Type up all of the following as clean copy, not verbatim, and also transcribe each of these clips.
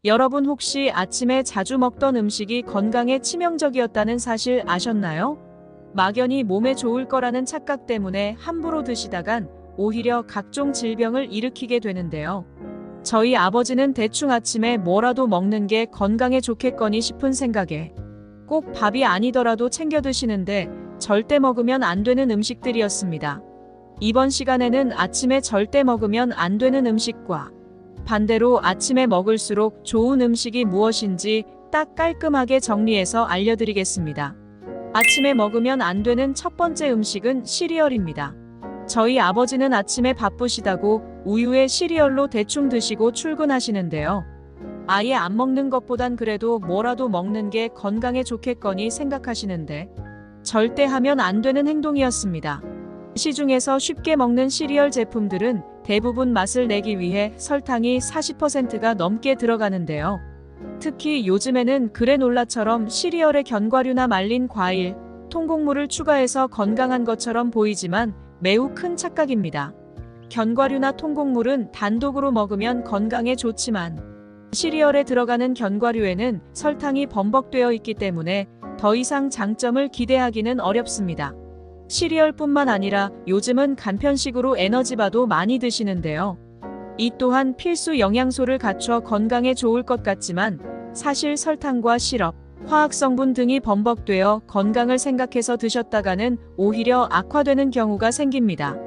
여러분 혹시 아침에 자주 먹던 음식이 건강에 치명적이었다는 사실 아셨나요? 막연히 몸에 좋을 거라는 착각 때문에 함부로 드시다간 오히려 각종 질병을 일으키게 되는데요. 저희 아버지는 대충 아침에 뭐라도 먹는 게 건강에 좋겠거니 싶은 생각에 꼭 밥이 아니더라도 챙겨 드시는데 절대 먹으면 안 되는 음식들이었습니다. 이번 시간에는 아침에 절대 먹으면 안 되는 음식과 반대로 아침에 먹을수록 좋은 음식이 무엇인지 딱 깔끔하게 정리해서 알려드리겠습니다. 아침에 먹으면 안 되는 첫 번째 음식은 시리얼입니다. 저희 아버지는 아침에 바쁘시다고 우유에 시리얼로 대충 드시고 출근하시는데요. 아예 안 먹는 것보단 그래도 뭐라도 먹는 게 건강에 좋겠거니 생각하시는데 절대 하면 안 되는 행동이었습니다. 시중에서 쉽게 먹는 시리얼 제품들은 대부분 맛을 내기 위해 설탕이 40%가 넘게 들어가는데요. 특히 요즘에는 그래놀라처럼 시리얼에 견과류나 말린 과일, 통곡물을 추가해서 건강한 것처럼 보이지만 매우 큰 착각입니다. 견과류나 통곡물은 단독으로 먹으면 건강에 좋지만 시리얼에 들어가는 견과류에는 설탕이 범벅되어 있기 때문에 더 이상 장점을 기대하기는 어렵습니다. 시리얼뿐만 아니라 요즘은 간편식으로 에너지바도 많이 드시는데요. 이 또한 필수 영양소를 갖춰 건강에 좋을 것 같지만 사실 설탕과 시럽, 화학성분 등이 범벅되어 건강을 생각해서 드셨다가는 오히려 악화되는 경우가 생깁니다.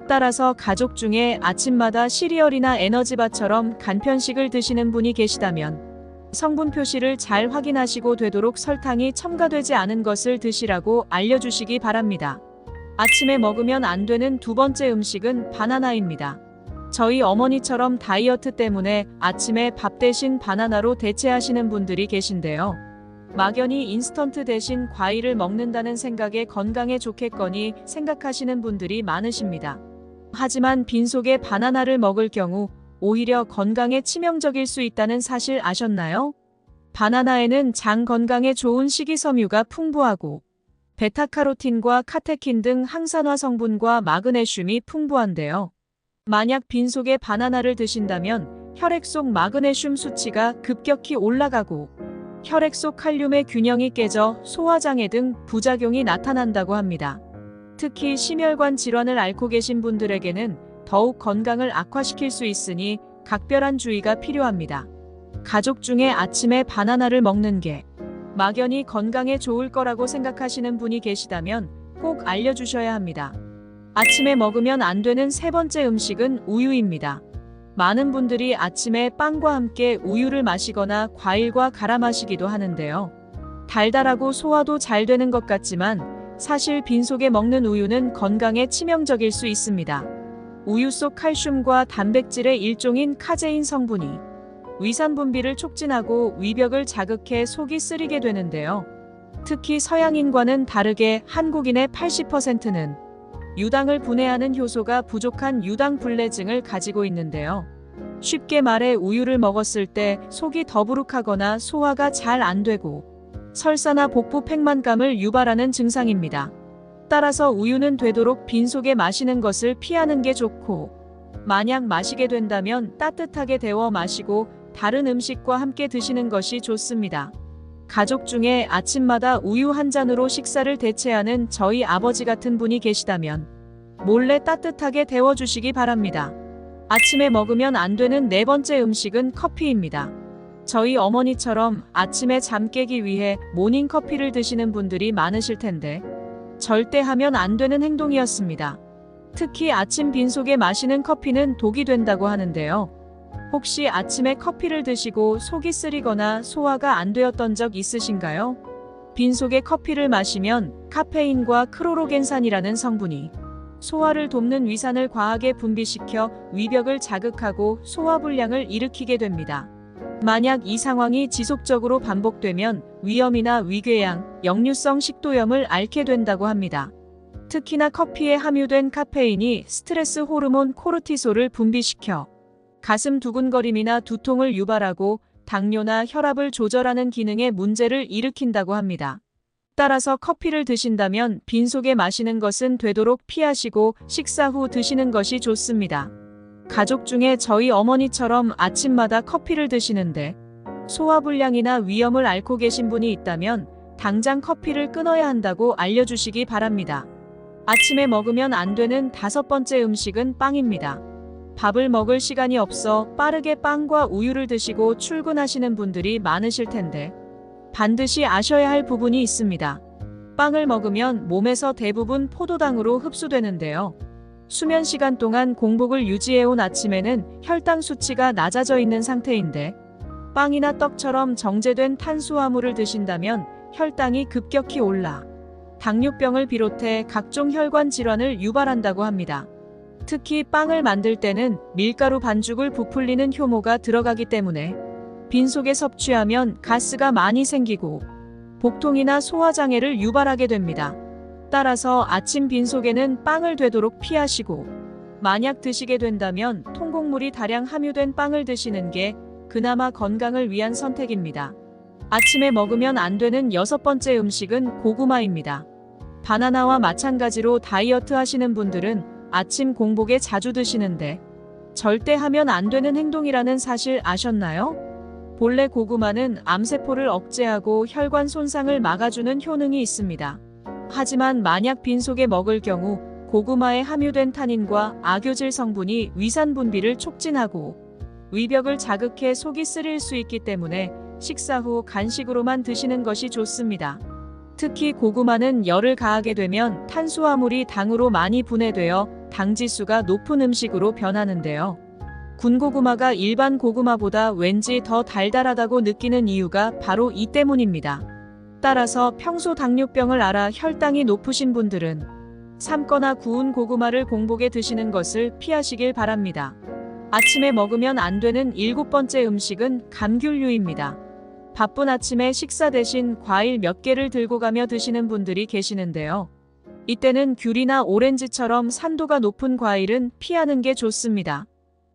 따라서 가족 중에 아침마다 시리얼이나 에너지바처럼 간편식을 드시는 분이 계시다면 성분 표시를 잘 확인하시고 되도록 설탕이 첨가되지 않은 것을 드시라고 알려주시기 바랍니다. 아침에 먹으면 안 되는 두 번째 음식은 바나나입니다. 저희 어머니처럼 다이어트 때문에 아침에 밥 대신 바나나로 대체하시는 분들이 계신데요. 막연히 인스턴트 대신 과일을 먹는다는 생각에 건강에 좋겠거니 생각하시는 분들이 많으십니다. 하지만 빈속에 바나나를 먹을 경우 오히려 건강에 치명적일 수 있다는 사실 아셨나요? 바나나에는 장 건강에 좋은 식이섬유가 풍부하고 베타카로틴과 카테킨 등 항산화 성분과 마그네슘이 풍부한데요. 만약 빈속에 바나나를 드신다면 혈액 속 마그네슘 수치가 급격히 올라가고 혈액 속 칼륨의 균형이 깨져 소화장애 등 부작용이 나타난다고 합니다. 특히 심혈관 질환을 앓고 계신 분들에게는 더욱 건강을 악화시킬 수 있으니 각별한 주의가 필요합니다. 가족 중에 아침에 바나나를 먹는 게 막연히 건강에 좋을 거라고 생각하시는 분이 계시다면 꼭 알려주셔야 합니다. 아침에 먹으면 안 되는 세 번째 음식은 우유입니다. 많은 분들이 아침에 빵과 함께 우유를 마시거나 과일과 갈아 마시기도 하는데요. 달달하고 소화도 잘 되는 것 같지만 사실 빈속에 먹는 우유는 건강에 치명적일 수 있습니다. 우유 속 칼슘과 단백질의 일종인 카제인 성분이 위산 분비를 촉진하고 위벽을 자극해 속이 쓰리게 되는데요. 특히 서양인과는 다르게 한국인의 80%는 유당을 분해하는 효소가 부족한 유당불내증을 가지고 있는데요. 쉽게 말해 우유를 먹었을 때 속이 더부룩하거나 소화가 잘 안 되고 설사나 복부 팽만감을 유발하는 증상입니다. 따라서 우유는 되도록 빈속에 마시는 것을 피하는 게 좋고 만약 마시게 된다면 따뜻하게 데워 마시고 다른 음식과 함께 드시는 것이 좋습니다. 가족 중에 아침마다 우유 한 잔으로 식사를 대체하는 저희 아버지 같은 분이 계시다면 몰래 따뜻하게 데워주시기 바랍니다. 아침에 먹으면 안 되는 네 번째 음식은 커피입니다. 저희 어머니처럼 아침에 잠 깨기 위해 모닝커피를 드시는 분들이 많으실 텐데 절대 하면 안 되는 행동이었습니다. 특히 아침 빈속에 마시는 커피는 독이 된다고 하는데요. 혹시 아침에 커피를 드시고 속이 쓰리거나 소화가 안 되었던 적 있으신가요? 빈속에 커피를 마시면 카페인과 크로로겐산이라는 성분이 소화를 돕는 위산을 과하게 분비시켜 위벽을 자극하고 소화불량을 일으키게 됩니다. 만약 이 상황이 지속적으로 반복되면 위염이나 위궤양, 역류성 식도염을 앓게 된다고 합니다. 특히나 커피에 함유된 카페인이 스트레스 호르몬 코르티솔을 분비시켜 가슴 두근거림이나 두통을 유발하고 당뇨나 혈압을 조절하는 기능에 문제를 일으킨다고 합니다. 따라서 커피를 드신다면 빈속에 마시는 것은 되도록 피하시고 식사 후 드시는 것이 좋습니다. 가족 중에 저희 어머니처럼 아침마다 커피를 드시는데 소화불량이나 위염을 앓고 계신 분이 있다면 당장 커피를 끊어야 한다고 알려주시기 바랍니다. 아침에 먹으면 안 되는 5번째 음식은 빵입니다. 밥을 먹을 시간이 없어 빠르게 빵과 우유를 드시고 출근하시는 분들이 많으실 텐데 반드시 아셔야 할 부분이 있습니다. 빵을 먹으면 몸에서 대부분 포도당으로 흡수되는데요. 수면 시간 동안 공복을 유지해온 아침에는 혈당 수치가 낮아져 있는 상태인데 빵이나 떡처럼 정제된 탄수화물을 드신다면 혈당이 급격히 올라 당뇨병을 비롯해 각종 혈관 질환을 유발한다고 합니다. 특히 빵을 만들 때는 밀가루 반죽을 부풀리는 효모가 들어가기 때문에 빈속에 섭취하면 가스가 많이 생기고 복통이나 소화장애를 유발하게 됩니다. 따라서 아침 빈속에는 빵을 되도록 피하시고 만약 드시게 된다면 통곡물이 다량 함유된 빵을 드시는 게 그나마 건강을 위한 선택입니다. 아침에 먹으면 안 되는 6번째 음식은 고구마입니다. 바나나와 마찬가지로 다이어트 하시는 분들은 아침 공복에 자주 드시는데 절대 하면 안 되는 행동이라는 사실 아셨나요? 본래 고구마는 암세포를 억제하고 혈관 손상을 막아주는 효능이 있습니다. 하지만 만약 빈속에 먹을 경우 고구마에 함유된 타닌과 아교질 성분이 위산 분비를 촉진하고 위벽을 자극해 속이 쓰릴 수 있기 때문에 식사 후 간식으로만 드시는 것이 좋습니다. 특히 고구마는 열을 가하게 되면 탄수화물이 당으로 많이 분해되어 당지수가 높은 음식으로 변하는데요. 군고구마가 일반 고구마보다 왠지 더 달달하다고 느끼는 이유가 바로 이 때문입니다. 따라서 평소 당뇨병을 앓아 혈당이 높으신 분들은 삶거나 구운 고구마를 공복에 드시는 것을 피하시길 바랍니다. 아침에 먹으면 안 되는 7번째 음식은 감귤류입니다. 바쁜 아침에 식사 대신 과일 몇 개를 들고 가며 드시는 분들이 계시는데요. 이때는 귤이나 오렌지처럼 산도가 높은 과일은 피하는 게 좋습니다.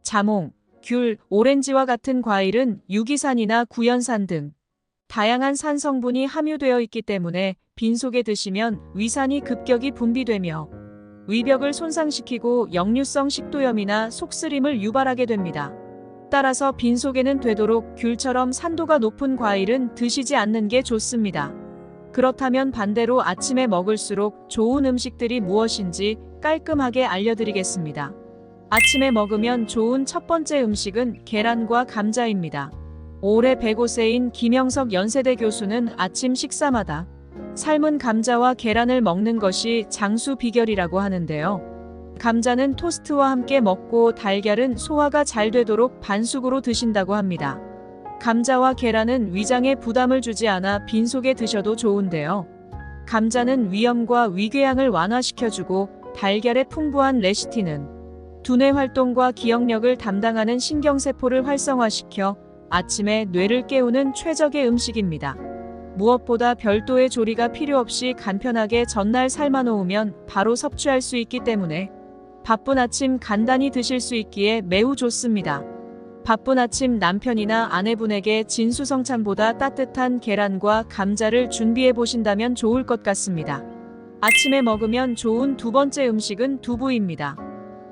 자몽, 귤, 오렌지와 같은 과일은 유기산이나 구연산 등 다양한 산 성분이 함유되어 있기 때문에 빈속에 드시면 위산이 급격히 분비되며 위벽을 손상시키고 역류성 식도염이나 속쓰림을 유발하게 됩니다. 따라서 빈속에는 되도록 귤처럼 산도가 높은 과일은 드시지 않는 게 좋습니다. 그렇다면 반대로 아침에 먹을수록 좋은 음식들이 무엇인지 깔끔하게 알려드리겠습니다. 아침에 먹으면 좋은 첫 번째 음식은 계란과 감자입니다. 올해 105세인 김영석 연세대 교수는 아침 식사마다 삶은 감자와 계란을 먹는 것이 장수 비결이라고 하는데요. 감자는 토스트와 함께 먹고 달걀은 소화가 잘 되도록 반숙으로 드신다고 합니다. 감자와 계란은 위장에 부담을 주지 않아 빈속에 드셔도 좋은데요. 감자는 위염과 위궤양을 완화시켜주고 달걀의 풍부한 레시틴은 두뇌 활동과 기억력을 담당하는 신경세포를 활성화시켜 아침에 뇌를 깨우는 최적의 음식입니다. 무엇보다 별도의 조리가 필요 없이 간편하게 전날 삶아놓으면 바로 섭취할 수 있기 때문에 바쁜 아침 간단히 드실 수 있기에 매우 좋습니다. 바쁜 아침 남편이나 아내분에게 진수성찬보다 따뜻한 계란과 감자를 준비해 보신다면 좋을 것 같습니다. 아침에 먹으면 좋은 2번째 음식은 두부입니다.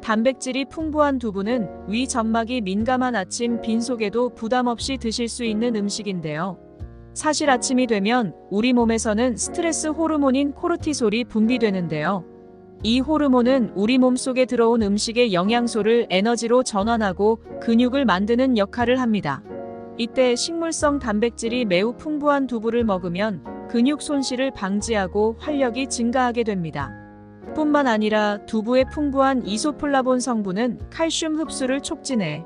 단백질이 풍부한 두부는 위 점막이 민감한 아침 빈속에도 부담 없이 드실 수 있는 음식인데요. 사실 아침이 되면 우리 몸에서는 스트레스 호르몬인 코르티솔이 분비되는데요. 이 호르몬은 우리 몸속에 들어온 음식의 영양소를 에너지로 전환하고 근육을 만드는 역할을 합니다. 이때 식물성 단백질이 매우 풍부한 두부를 먹으면 근육 손실을 방지하고 활력이 증가하게 됩니다. 뿐만 아니라 두부의 풍부한 이소플라본 성분은 칼슘 흡수를 촉진해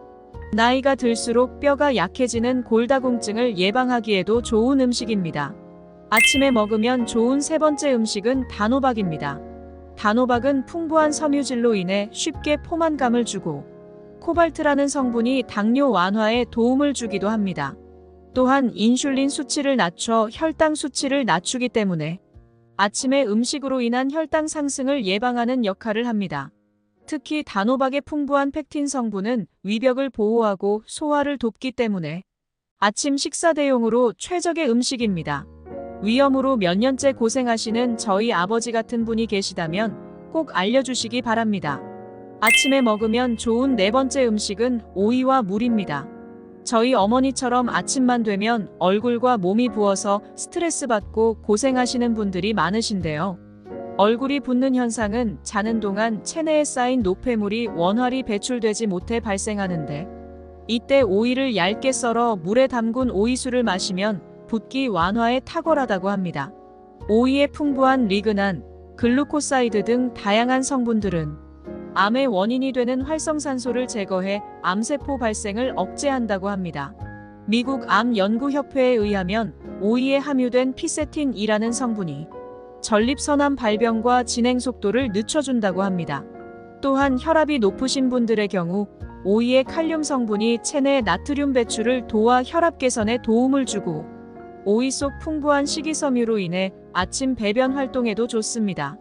나이가 들수록 뼈가 약해지는 골다공증을 예방하기에도 좋은 음식입니다. 아침에 먹으면 좋은 3번째 음식은 단호박입니다. 단호박은 풍부한 섬유질로 인해 쉽게 포만감을 주고 코발트라는 성분이 당뇨 완화에 도움을 주기도 합니다. 또한 인슐린 수치를 낮춰 혈당 수치를 낮추기 때문에 아침에 음식으로 인한 혈당 상승을 예방하는 역할을 합니다. 특히 단호박의 풍부한 펙틴 성분은 위벽을 보호하고 소화를 돕기 때문에 아침 식사 대용으로 최적의 음식입니다. 위염으로 몇 년째 고생하시는 저희 아버지 같은 분이 계시다면 꼭 알려주시기 바랍니다. 아침에 먹으면 좋은 4번째 음식은 오이와 물입니다. 저희 어머니처럼 아침만 되면 얼굴과 몸이 부어서 스트레스 받고 고생하시는 분들이 많으신데요. 얼굴이 붓는 현상은 자는 동안 체내에 쌓인 노폐물이 원활히 배출되지 못해 발생하는데, 이때 오이를 얇게 썰어 물에 담근 오이수를 마시면 붓기 완화에 탁월하다고 합니다. 오이의 풍부한 리그난, 글루코사이드 등 다양한 성분들은 암의 원인이 되는 활성산소를 제거해 암세포 발생을 억제한다고 합니다. 미국 암연구협회에 의하면 오이에 함유된 피세틴이라는 성분이 전립선암 발병과 진행 속도를 늦춰준다고 합니다. 또한 혈압이 높으신 분들의 경우 오이의 칼륨 성분이 체내 나트륨 배출을 도와 혈압 개선에 도움을 주고, 오이 속 풍부한 식이섬유로 인해 아침 배변 활동에도 좋습니다.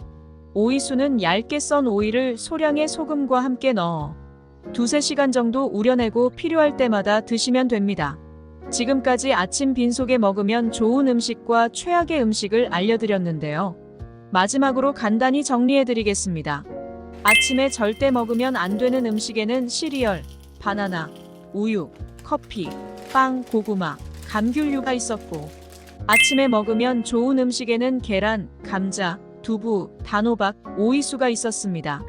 오이수는 얇게 썬 오이를 소량의 소금과 함께 넣어 2~3시간 정도 우려내고 필요할 때마다 드시면 됩니다. 지금까지 아침 빈속에 먹으면 좋은 음식과 최악의 음식을 알려드렸는데요. 마지막으로 간단히 정리해드리겠습니다. 아침에 절대 먹으면 안 되는 음식에는 시리얼, 바나나, 우유, 커피, 빵, 고구마, 감귤류가 있었고, 아침에 먹으면 좋은 음식에는 계란, 감자, 두부, 단호박, 오이수가 있었습니다.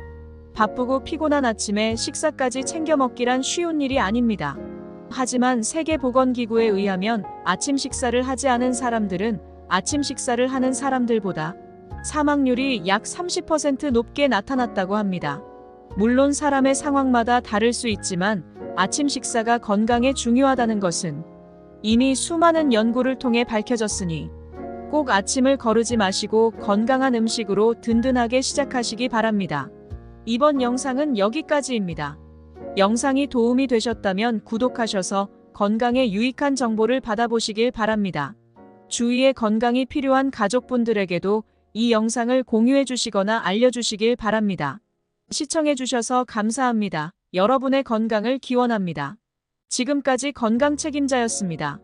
바쁘고 피곤한 아침에 식사까지 챙겨 먹기란 쉬운 일이 아닙니다. 하지만 세계보건기구에 의하면 아침 식사를 하지 않은 사람들은 아침 식사를 하는 사람들보다 사망률이 약 30% 높게 나타났다고 합니다. 물론 사람의 상황마다 다를 수 있지만 아침 식사가 건강에 중요하다는 것은 이미 수많은 연구를 통해 밝혀졌으니 꼭 아침을 거르지 마시고 건강한 음식으로 든든하게 시작하시기 바랍니다. 이번 영상은 여기까지입니다. 영상이 도움이 되셨다면 구독하셔서 건강에 유익한 정보를 받아보시길 바랍니다. 주위에 건강이 필요한 가족분들에게도 이 영상을 공유해 주시거나 알려주시길 바랍니다. 시청해 주셔서 감사합니다. 여러분의 건강을 기원합니다. 지금까지 건강책임자였습니다.